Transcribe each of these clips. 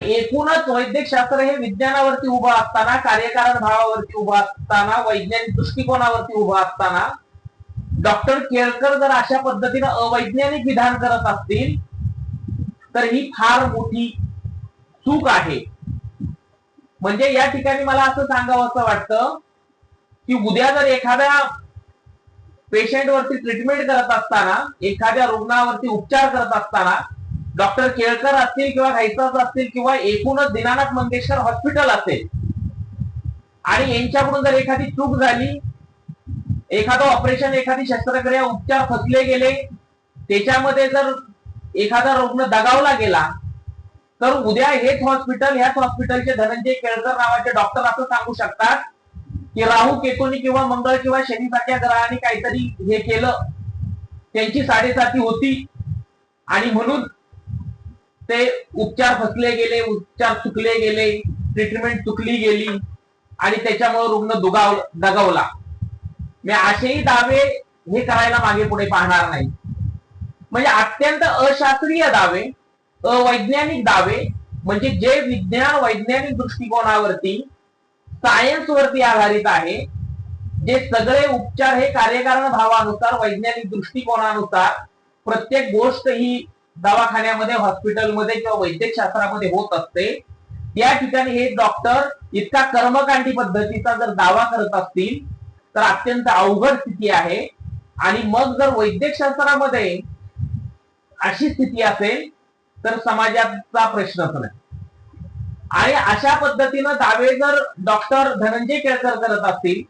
एकूणच वैद्यकशास्त्र हे विज्ञानावरती उभं असताना, कार्यकारण भावावरती उभं असताना, वैज्ञानिक दृष्टिकोनावरती उभं असताना डॉक्टर केळकर जर अशा पद्धतीनं अवैज्ञानिक विधान करत असतील तर ही फार मोठी चूक आहे. म्हणजे या ठिकाणी मला असं सांगावं वाटतं की उद्या जर एखाद्या पेशंट वरती ट्रीटमेंट करत असताना, एखाद्या रुग्णावरती उपचार करत असताना डॉक्टर केळकर असतील किंवा घाईसास असतील किंवा एकूणच दीनानाथ मंगेशकर हॉस्पिटल असेल आणि यांच्याकडून जर एखादी चूक झाली, एखादं ऑपरेशन, एखादी शस्त्रक्रिया, उपचार फसले गेले, त्याच्यामध्ये जर एखादा रुग्ण दगावला गेला तर उद्या हेच हॉस्पिटल, ह्याच हॉस्पिटलचे धनंजय केळकर नावाचे डॉक्टर असं सांगू शकतात की राहू केतूनी किंवा मंगळ किंवा शनी सारख्या ग्रहाने काहीतरी हे केलं, त्यांची साडेसाती होती आणि म्हणून ते उपचार फसले गेले, उपचार चुकले गेले, ट्रीटमेंट चुकली गेली आणि त्याच्यामुळे रुग्ण दगावला. मी असेही दावे हे करायला मागे पुढे पाहणार नाही. म्हणजे अत्यंत अशास्त्रीय दावे, अवैज्ञानिक दावे, म्हणजे जे विज्ञान वैज्ञानिक दृष्टिकोनावरती, सायन्स वरती आधारित आहे, जे सगळे उपचार हे कार्यकारण भावानुसार, वैज्ञानिक दृष्टिकोनानुसार, प्रत्येक गोष्ट ही दवाखान्यामध्ये, हॉस्पिटलमध्ये किंवा वैद्यकशास्त्रामध्ये होत असते, या ठिकाणी हे डॉक्टर इतका कर्मकांडी पद्धतीचा जर दावा करत असतील तर अत्यंत अवघड स्थिती आहे. आणि मग जर वैद्यकशास्त्रामध्ये अशी स्थिती असेल तर समाजाचा प्रश्नच नाही. आणि अशा पद्धतीनं दावे जर डॉक्टर धनंजय केळकर करत असतील,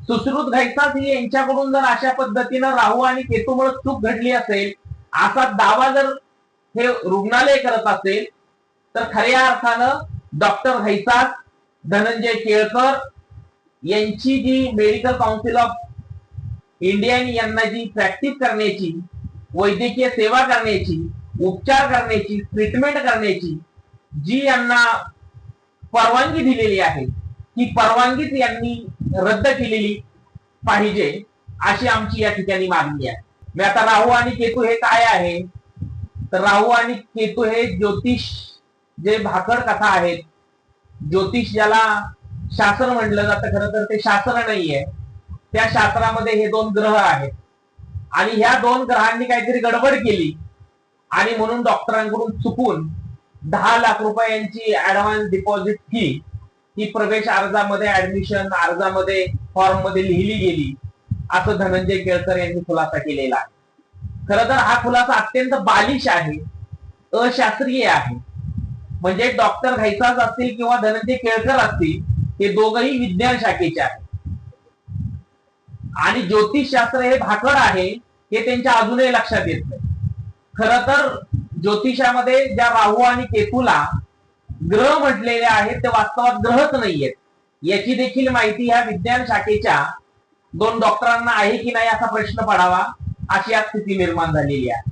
सुश्रुत घाईसास यांच्याकडून जर अशा पद्धतीनं राहू आणि केतूमुळे चूक घडली असेल असा दावा जर हे रुग्णालय करत असेल तर खऱ्या अर्थानं डॉक्टर घाईसास, धनंजय केळकर यांची जी मेडिकल काउन्सिल ऑफ इंडिया यांना जी प्रॅक्टिस करण्याची, वैद्यकीय सेवा करण्याची, उपचार करण्याची, ट्रीटमेंट करण्याची जी यांना परवानगी दिलेली आहे, ही परवानगीच यांनी रद्द केलेली पाहिजे अशी आमची या ठिकाणी मागणी आहे. मी आता राहू आणि केतू हे काय आहे तर राहू आणि केतू हे ज्योतिष, जे भाकड कथा आहेत, ज्योतिष ज्याला शास्त्र म्हटलं जातं, खरं तर ते शास्त्र नाहीये. त्या शास्त्रामध्ये हे दोन ग्रह आहेत आणि ह्या दोन ग्रहांनी काहीतरी गडबड केली आणि म्हणून डॉक्टरांकडून चुकून 10 लाख रुपयांची ऍडव्हान्स डिपॉझिट फी ही प्रवेश अर्जामध्ये, ऍडमिशन अर्जामध्ये, फॉर्म मध्ये लिहिली गेली असं धनंजय केळकर यांनी खुलासा केलेला आहे. खरं तर हा खुलासा अत्यंत बालिश आहे, अशास्त्रीय आहे. म्हणजे डॉक्टर घाईसास असतील किंवा धनंजय केळकर असतील, हे दोघही विज्ञान शाखेचे आहेत आणि ज्योतिषशास्त्र हे भाकड आहे हे त्यांच्या अजूनही लक्षात येत नाही. खरं तर ज्योतिषामध्ये ज्या राहू आणि केतूला ग्रह म्हटलेले आहेत ते वास्तवात ग्रहच नाहीयेत याची देखील माहिती ह्या विज्ञान शाखेच्या 2 डॉक्टरांना आहे की नाही असा प्रश्न पडावा, अशी आज स्थिती निर्माण झालेली आहे.